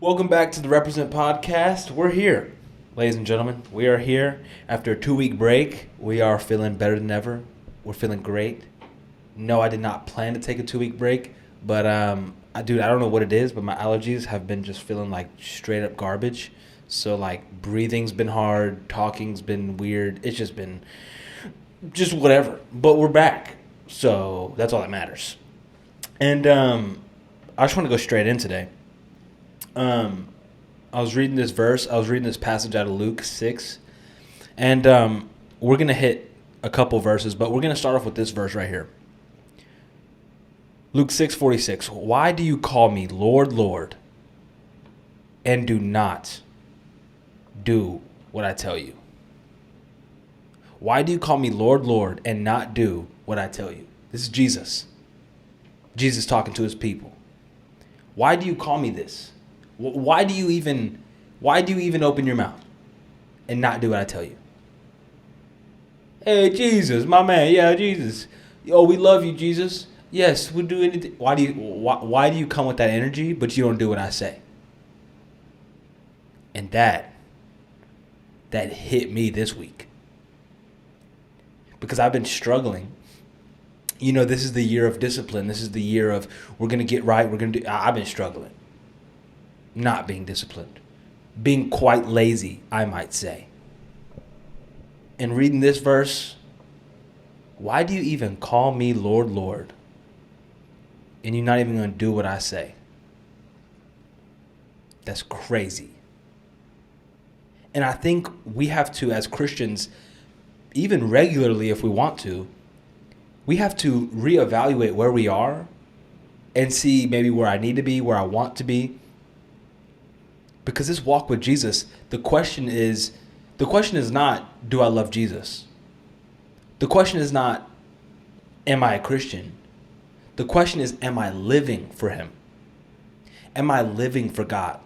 Welcome back to the Represent Podcast. We're here, ladies and gentlemen. We are here after a 2-week break. We are feeling better than ever. We're feeling great. No, I did not plan to take a 2-week break, but I don't know what it is, but my allergies have been just feeling like straight up garbage. So like breathing's been hard, talking's been weird. It's just been just whatever. But we're back, so that's all that matters. And I just want to go straight in today. I was reading this passage out of Luke 6, and we're going to hit a couple verses, but we're going to start off with this verse right here. Luke 6:46. Why do you call me Lord, Lord, and do not do what I tell you? Why do you call me Lord, Lord, and not do what I tell you? This is Jesus. Jesus talking to his people. Why do you call me this? Why do you even open your mouth and not do what I tell you? Hey, Jesus, my man. Yeah, Jesus. Oh, we love you, Jesus. Yes, we'll do anything. Why do you come with that energy, but you don't do what I say? And that hit me this week. Because I've been struggling. You know, this is the year of discipline. This is the year of we're going to get right. I've been struggling. Not being disciplined. Being quite lazy, I might say. And reading this verse, why do you even call me Lord, Lord? And you're not even going to do what I say? That's crazy. And I think we have to, as Christians, even regularly if we want to, we have to reevaluate where we are and see maybe where I need to be, where I want to be. Because this walk with Jesus, the question is not, do I love Jesus? The question is not, am I a Christian? The question is, am I living for him? Am I living for God?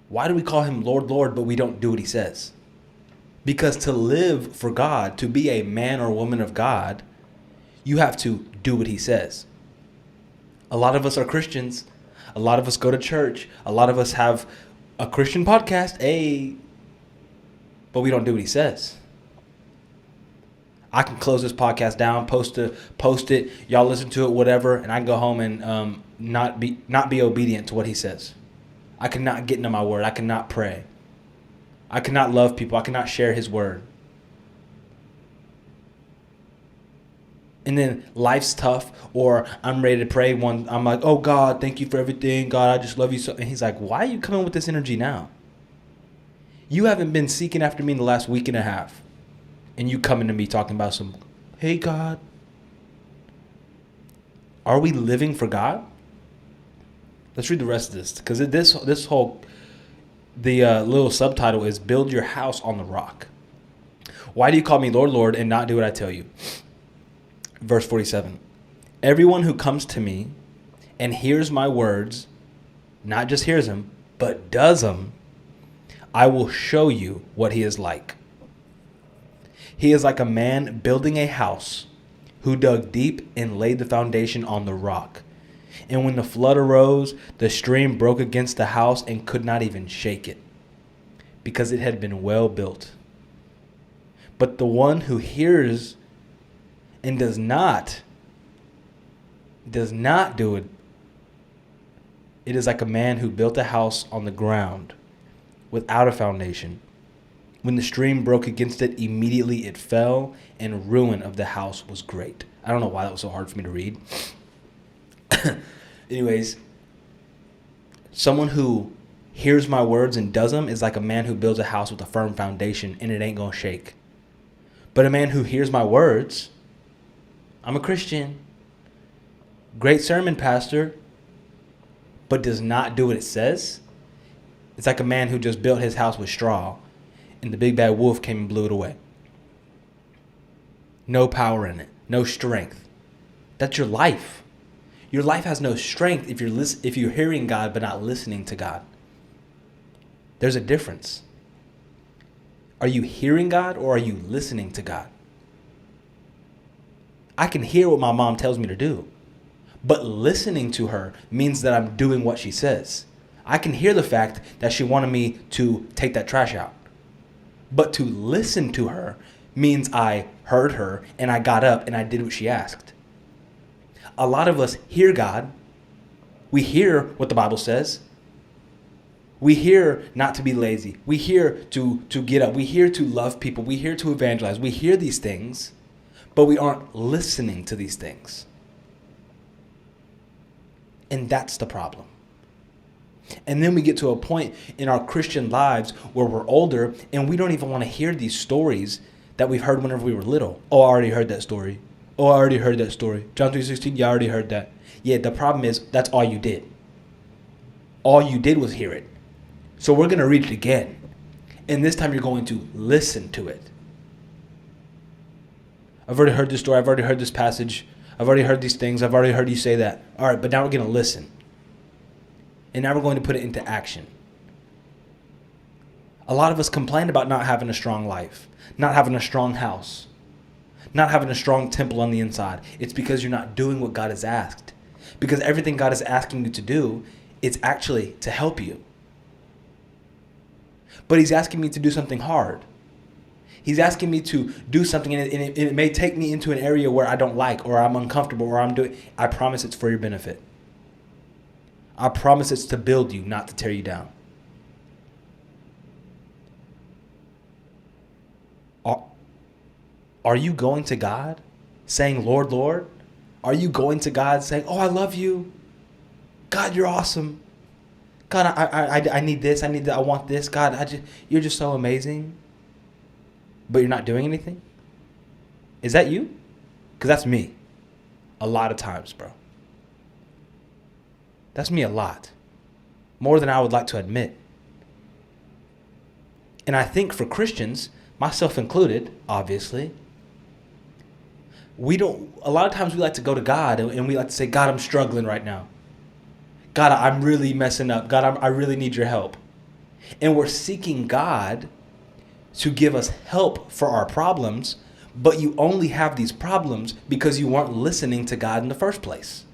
Why do we call him Lord, Lord, but we don't do what he says? Because to live for God, to be a man or woman of God, you have to do what he says. A lot of us are Christians. A lot of us go to church. A lot of us have a Christian podcast, but we don't do what he says. I can close this podcast down, post it, y'all listen to it, whatever, and I can go home and not be obedient to what he says. I cannot get into my word. I cannot pray. I cannot love people. I cannot share his word. And then life's tough, or I'm ready to pray. I'm like, oh God, thank you for everything. God, I just love you so. And he's like, why are you coming with this energy now? You haven't been seeking after me in the last week and a half. And you coming to me talking about hey God. Are we living for God? Let's read the rest of this. Because this whole, little subtitle is Build Your House on the Rock. Why do you call me Lord, Lord, and not do what I tell you? Verse 47, everyone who comes to me and hears my words, not just hears them, but does them, I will show you what he is like. He is like a man building a house who dug deep and laid the foundation on the rock. And when the flood arose, the stream broke against the house and could not even shake it, because it had been well built. But the one who hears and does not do it, it is like a man who built a house on the ground without a foundation. When the stream broke against it, immediately it fell, and ruin of the house was great. I don't know why that was so hard for me to read. Anyways, someone who hears my words and does them is like a man who builds a house with a firm foundation, and it ain't gonna shake. But a man who hears my words, I'm a Christian, great sermon, pastor, but does not do what it says, it's like a man who just built his house with straw, and the big bad wolf came and blew it away. No power in it, no strength. That's your life. Your life has no strength if you're hearing God but not listening to God. There's a difference. Are you hearing God or are you listening to God? I can hear what my mom tells me to do, But listening to her means that I'm doing what she says. I can hear the fact that she wanted me to take that trash out. But to listen to her means I heard her and I got up and I did what she asked. A lot of us hear God. We hear what the Bible says. We hear not to be lazy. We hear to get up. We hear to love people. We hear to evangelize. We hear these things, but we aren't listening to these things. And that's the problem. And then we get to a point in our Christian lives where we're older and we don't even want to hear these stories that we've heard whenever we were little. Oh, I already heard that story. Oh, I already heard that story. John 3:16, yeah, I already heard that. Yeah, the problem is that's all you did. All you did was hear it. So we're going to read it again. And this time you're going to listen to it. I've already heard this story. I've already heard this passage. I've already heard these things. I've already heard you say that. All right, but now we're going to listen. And now we're going to put it into action. A lot of us complain about not having a strong life, not having a strong house, not having a strong temple on the inside. It's because you're not doing what God has asked. Because everything God is asking you to do, it's actually to help you. But he's asking me to do something hard. He's asking me to do something, and it may take me into an area where I don't like, or I'm uncomfortable, or I'm doing. I promise it's for your benefit. I promise it's to build you, not to tear you down. Are you going to God saying, Lord, Lord? Are you going to God saying, oh, I love you. God, you're awesome. God, I need this. I need that. I want this. God, you're just so amazing. But you're not doing anything? Is that you? Because that's me. A lot of times, bro. That's me a lot. More than I would like to admit. And I think for Christians, myself included, obviously, a lot of times we like to go to God and we like to say, God, I'm struggling right now. God, I'm really messing up. God, I really need your help. And we're seeking God to give us help for our problems, but you only have these problems because you weren't listening to God in the first place.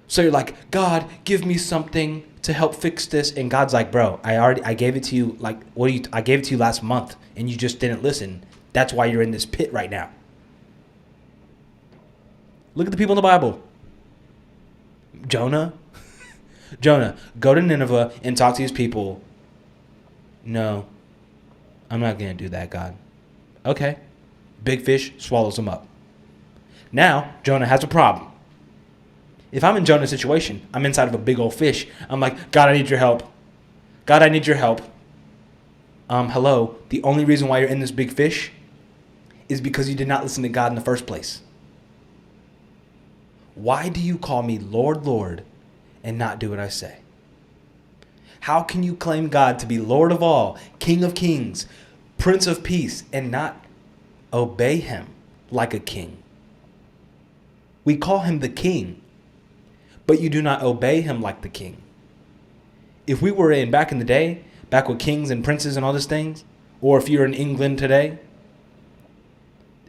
So you're like, God, give me something to help fix this. And God's like, bro, I gave it to you. I gave it to you last month and you just didn't listen. That's why you're in this pit right now. Look at the people in the Bible. Jonah, go to Nineveh and talk to these people. No, I'm not going to do that, God. Okay. Big fish swallows him up. Now, Jonah has a problem. If I'm in Jonah's situation, I'm inside of a big old fish. I'm like, God, I need your help. God, I need your help. Hello. The only reason why you're in this big fish is because you did not listen to God in the first place. Why do you call me Lord, Lord, and not do what I say? How can you claim God to be Lord of all, King of kings, Prince of peace, and not obey him like a king? We call him the king, but you do not obey him like the king. If we were back in the day, back with kings and princes and all these things, or if you're in England today,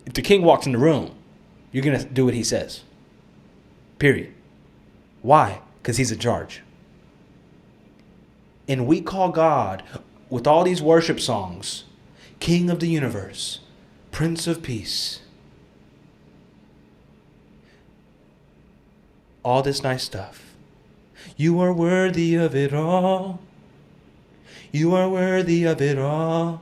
if the king walks in the room, you're going to do what he says. Period. Why? Because he's in charge. And we call God, with all these worship songs, King of the universe, Prince of peace. All this nice stuff. You are worthy of it all. You are worthy of it all.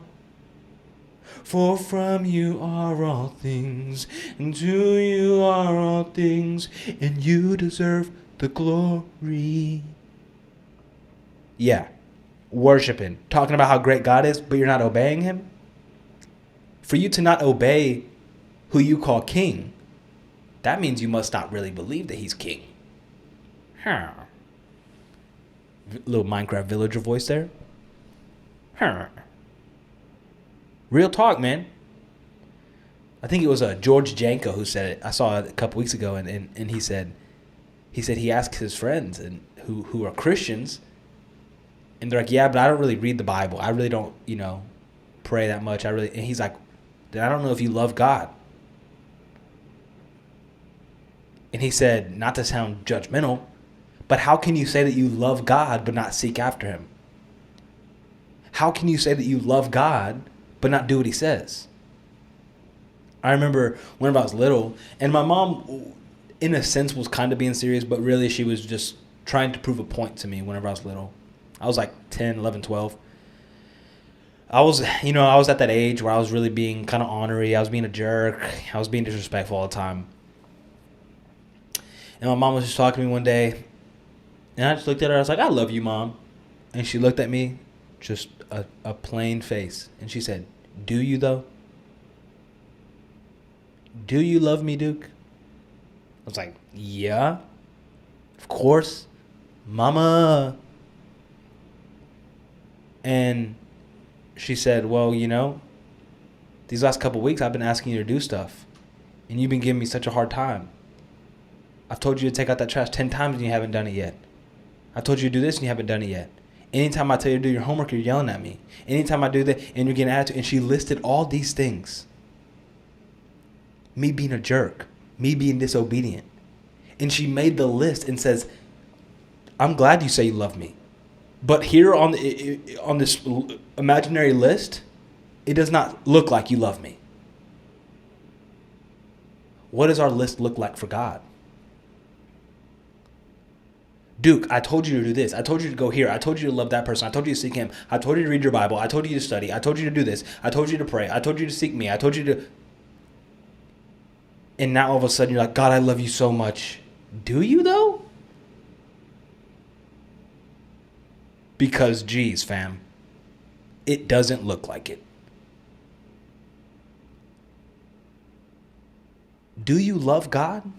For from you are all things, and to you are all things, and you deserve the glory. Yeah, worshiping, talking about how great God is, but you're not obeying him. For you to not obey who you call king, that means you must not really believe that he's king. Huh. Little Minecraft villager voice there. Huh. Real talk, man. I think it was George Janko who said it. I saw it a couple weeks ago, and he said he asked his friends and who are Christians, and they're like, yeah, but I don't really read the Bible. I really don't, pray that much. And he's like, then I don't know if you love God. And he said, not to sound judgmental, but how can you say that you love God but not seek after him? How can you say that you love God but not do what he says? I remember whenever I was little, and my mom, in a sense, was kind of being serious, but really she was just trying to prove a point to me whenever I was little. I was like 10, 11, 12. I was at that age where I was really being kind of ornery. I was being a jerk. I was being disrespectful all the time. And my mom was just talking to me one day, and I just looked at her. I was like, I love you, Mom. And she looked at me, just a plain face. And she said, do you, though? Do you love me, Duke? I was like, yeah, of course, Mama. And she said, well, these last couple weeks I've been asking you to do stuff, and you've been giving me such a hard time. I've told you to take out that trash 10 times and you haven't done it yet. I told you to do this and you haven't done it yet. Anytime I tell you to do your homework, you're yelling at me. Anytime I do that, and you're getting attitude. And she listed all these things. Me being a jerk. Me being disobedient. And she made the list and says, I'm glad you say you love me. But here on this imaginary list, it does not look like you love me. What does our list look like for God? Duke, I told you to do this. I told you to go here. I told you to love that person. I told you to seek him. I told you to read your Bible. I told you to study. I told you to do this. I told you to pray. I told you to seek me. I told you to... And now all of a sudden you're like, God, I love you so much. Do you though? Because, geez, fam, it doesn't look like it. Do you love God?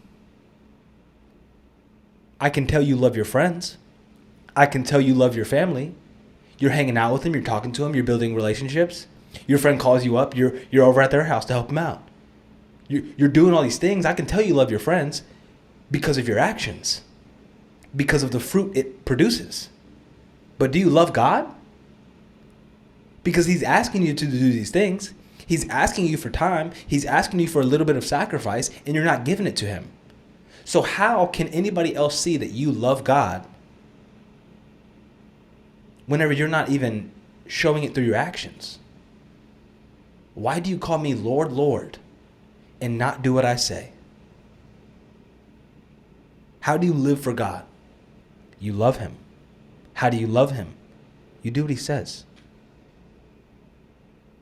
I can tell you love your friends. I can tell you love your family. You're hanging out with them. You're talking to them. You're building relationships. Your friend calls you up. You're over at their house to help them out. You're doing all these things. I can tell you love your friends because of your actions, because of the fruit it produces. But do you love God? Because he's asking you to do these things. He's asking you for time. He's asking you for a little bit of sacrifice, and you're not giving it to him. So how can anybody else see that you love God whenever you're not even showing it through your actions? Why do you call me Lord, Lord, and not do what I say? How do you live for God? You love him. How do you love him? You do what he says.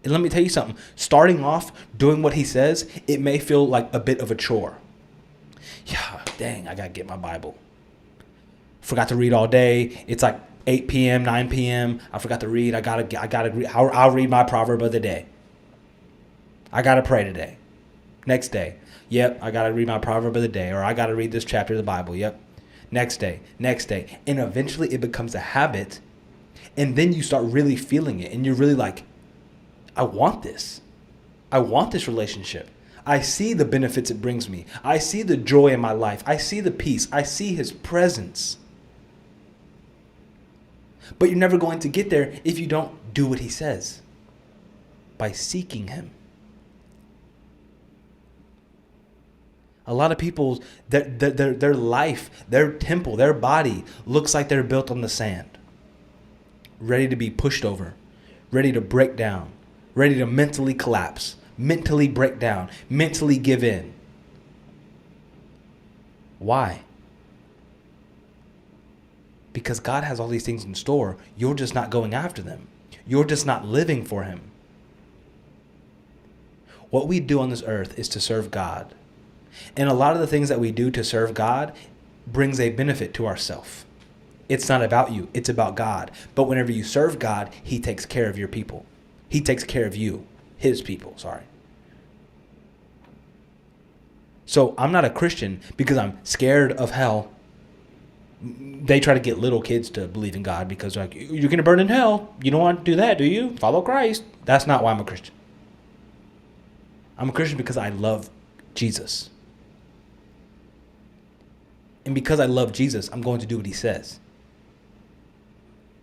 And let me tell you something. Starting off doing what he says, it may feel like a bit of a chore. Yeah, dang, I got to get my Bible. Forgot to read all day. It's like 8 p.m., 9 p.m. I forgot to read. I gotta read. I'll read my proverb of the day. I got to pray today. Next day. Yep, I got to read my proverb of the day. Or I got to read this chapter of the Bible. Yep. Next day. And eventually it becomes a habit. And then you start really feeling it. And you're really like, I want this. I want this relationship. I see the benefits it brings me. I see the joy in my life. I see the peace. I see his presence. But you're never going to get there if you don't do what he says. By seeking him. A lot of people, their life, their temple, their body looks like they're built on the sand. Ready to be pushed over. Ready to break down. Ready to mentally collapse. Mentally break down. Mentally give in. Why? Because God has all these things in store. You're just not going after them. You're just not living for him. What we do on this earth is to serve God. And a lot of the things that we do to serve God brings a benefit to ourselves. It's not about you. It's about God. But whenever you serve God, he takes care of your people. He takes care of you. His people, sorry. So I'm not a Christian because I'm scared of hell. They try to get little kids to believe in God because like, you're going to burn in hell. You don't want to do that, do you? Follow Christ. That's not why I'm a Christian. I'm a Christian because I love Jesus. And because I love Jesus, I'm going to do what he says.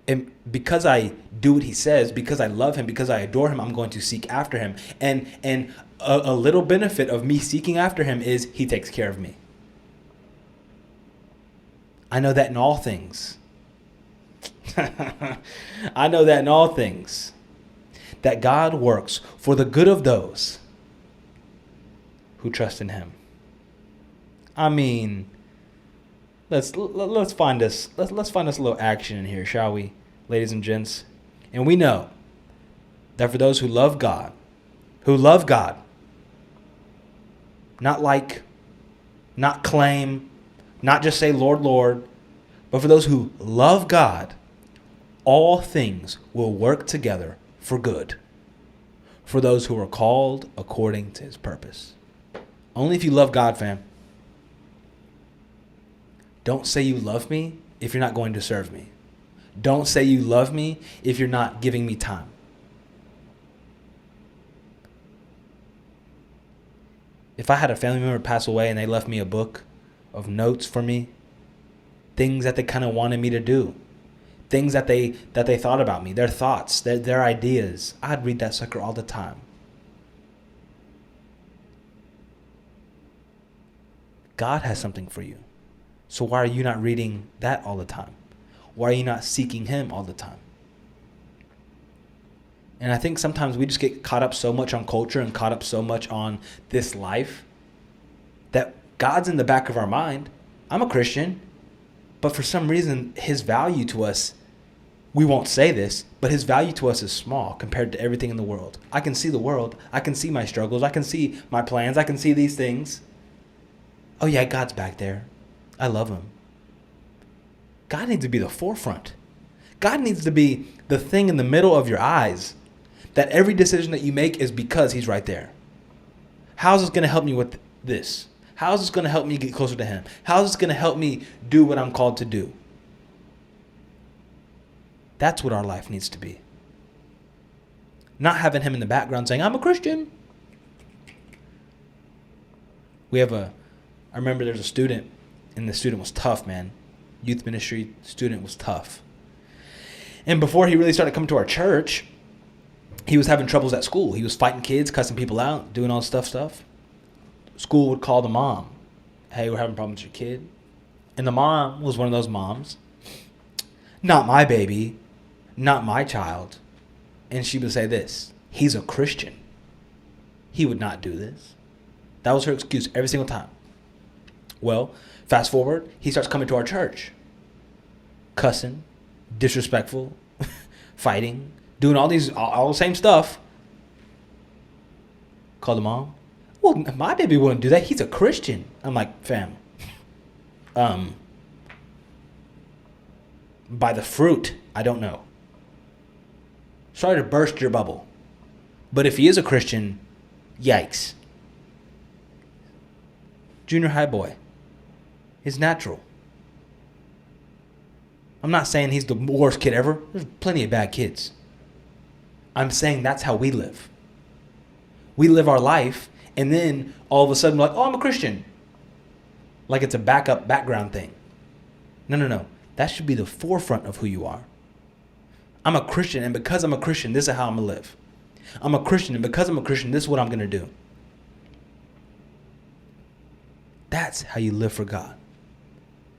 And because I do what he says, because I love him, because I adore him, I'm going to seek after him. And a little benefit of me seeking after him is he takes care of me. I know that in all things. I know that in all things, that God works for the good of those who trust in him. I mean, let's find us a little action in here, shall we, ladies and gents? And we know that for those who love God, not like, not claim, not just say Lord, Lord, but for those who love God, all things will work together for good for those who are called according to his purpose. Only if you love God, fam. Don't say you love me if you're not going to serve me. Don't say you love me if you're not giving me time. If I had a family member pass away and they left me a book of notes for me, things that they kind of wanted me to do, things that they thought about me, their thoughts, their ideas, I'd read that sucker all the time. God has something for you. So why are you not reading that all the time? Why are you not seeking him all the time? And I think sometimes we just get caught up so much on culture and caught up so much on this life that God's in the back of our mind. I'm a Christian, but for some reason, his value to us, we won't say this, but his value to us is small compared to everything in the world. I can see the world. I can see my struggles. I can see my plans. I can see these things. Oh yeah, God's back there. I love him. God needs to be the forefront. God needs to be the thing in the middle of your eyes, that every decision that you make is because he's right there. How is this going to help me with this? How is this going to help me get closer to him? How is this going to help me do what I'm called to do? That's what our life needs to be. Not having him in the background saying, I'm a Christian. I remember there's a student, and the student was tough, man. Youth ministry student was tough. And before he really started coming to our church, he was having troubles at school. He was fighting kids, cussing people out, doing all this stuff. School would call the mom. Hey, we're having problems with your kid. And the mom was one of those moms. Not my baby. Not my child. And she would say this. He's a Christian. He would not do this. That was her excuse every single time. Well, fast forward, he starts coming to our church. Cussing, disrespectful, fighting, doing all the same stuff. Call the mom. Well, my baby wouldn't do that. He's a Christian. I'm like, fam. By the fruit, I don't know. Sorry to burst your bubble. But if he is a Christian, yikes. Junior high boy. It's natural. I'm not saying he's the worst kid ever. There's plenty of bad kids. I'm saying that's how we live. We live our life, and then all of a sudden we're like, oh, I'm a Christian. Like it's a background thing. No. That should be the forefront of who you are. I'm a Christian, and because I'm a Christian, this is how I'm going to live. I'm a Christian, and because I'm a Christian, this is what I'm going to do. That's how you live for God.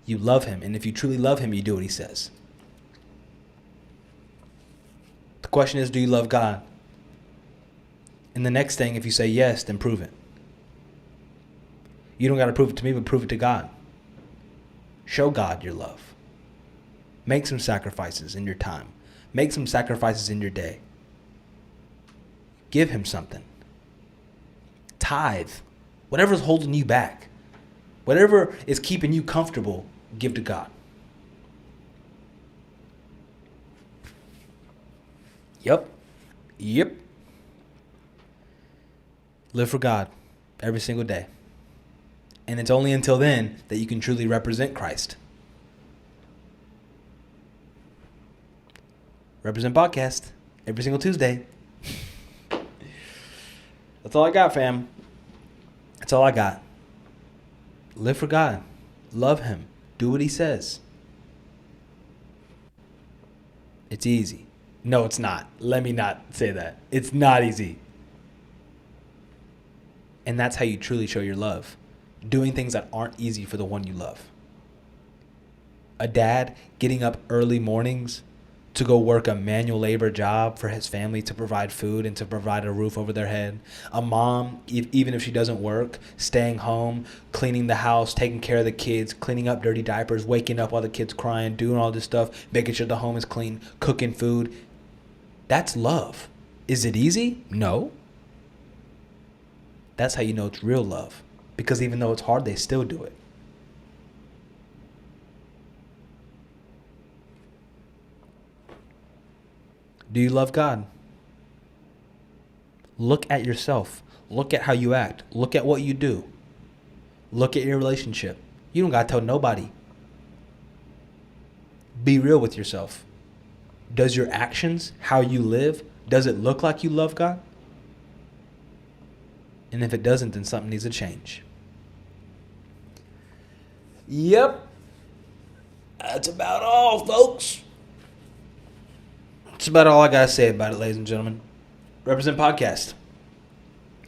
You love him, and if you truly love him, you do what he says. The question is, do you love God? And the next thing, if you say yes, then prove it. You don't got to prove it to me, but prove it to God. Show God your love. Make some sacrifices in your time. Make some sacrifices in your day. Give him something. Tithe. Whatever's holding you back. Whatever is keeping you comfortable, give to God. Yep. Live for God every single day. And it's only until then that you can truly represent Christ. Represent Podcast every single Tuesday. That's all I got, fam. That's all I got. Live for God. Love him. Do what he says. It's easy. No, it's not. Let me not say that. It's not easy. And that's how you truly show your love. Doing things that aren't easy for the one you love. A dad getting up early mornings to go work a manual labor job for his family to provide food and to provide a roof over their head. A mom, even if she doesn't work, staying home, cleaning the house, taking care of the kids, cleaning up dirty diapers, waking up while the kids crying, doing all this stuff, making sure the home is clean, cooking food. That's love. Is it easy? No. That's how you know it's real love. Because even though it's hard, they still do it. Do you love God? Look at yourself. Look at how you act. Look at what you do. Look at your relationship. You don't got to tell nobody. Be real with yourself. Does your actions, how you live, does it look like you love God? And if it doesn't, then something needs to change. Yep. That's about all, folks. That's about all I got to say about it, ladies and gentlemen. Represent Podcast.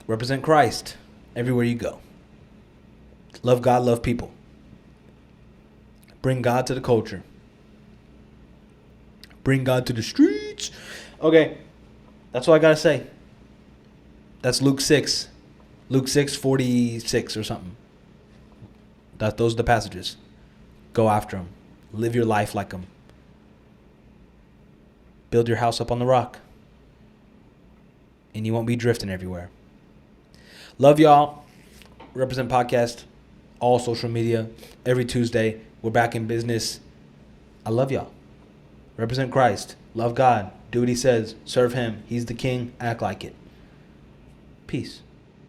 Represent Christ everywhere you go. Love God, love people. Bring God to the culture. Bring God to the streets. Okay, that's all I got to say. That's Luke 6. Luke 6:46 or something. Those are the passages. Go after them. Live your life like them. Build your house up on the rock. And you won't be drifting everywhere. Love y'all. Represent Podcast. All social media. Every Tuesday. We're back in business. I love y'all. Represent Christ. Love God. Do what he says. Serve him. He's the king. Act like it. Peace.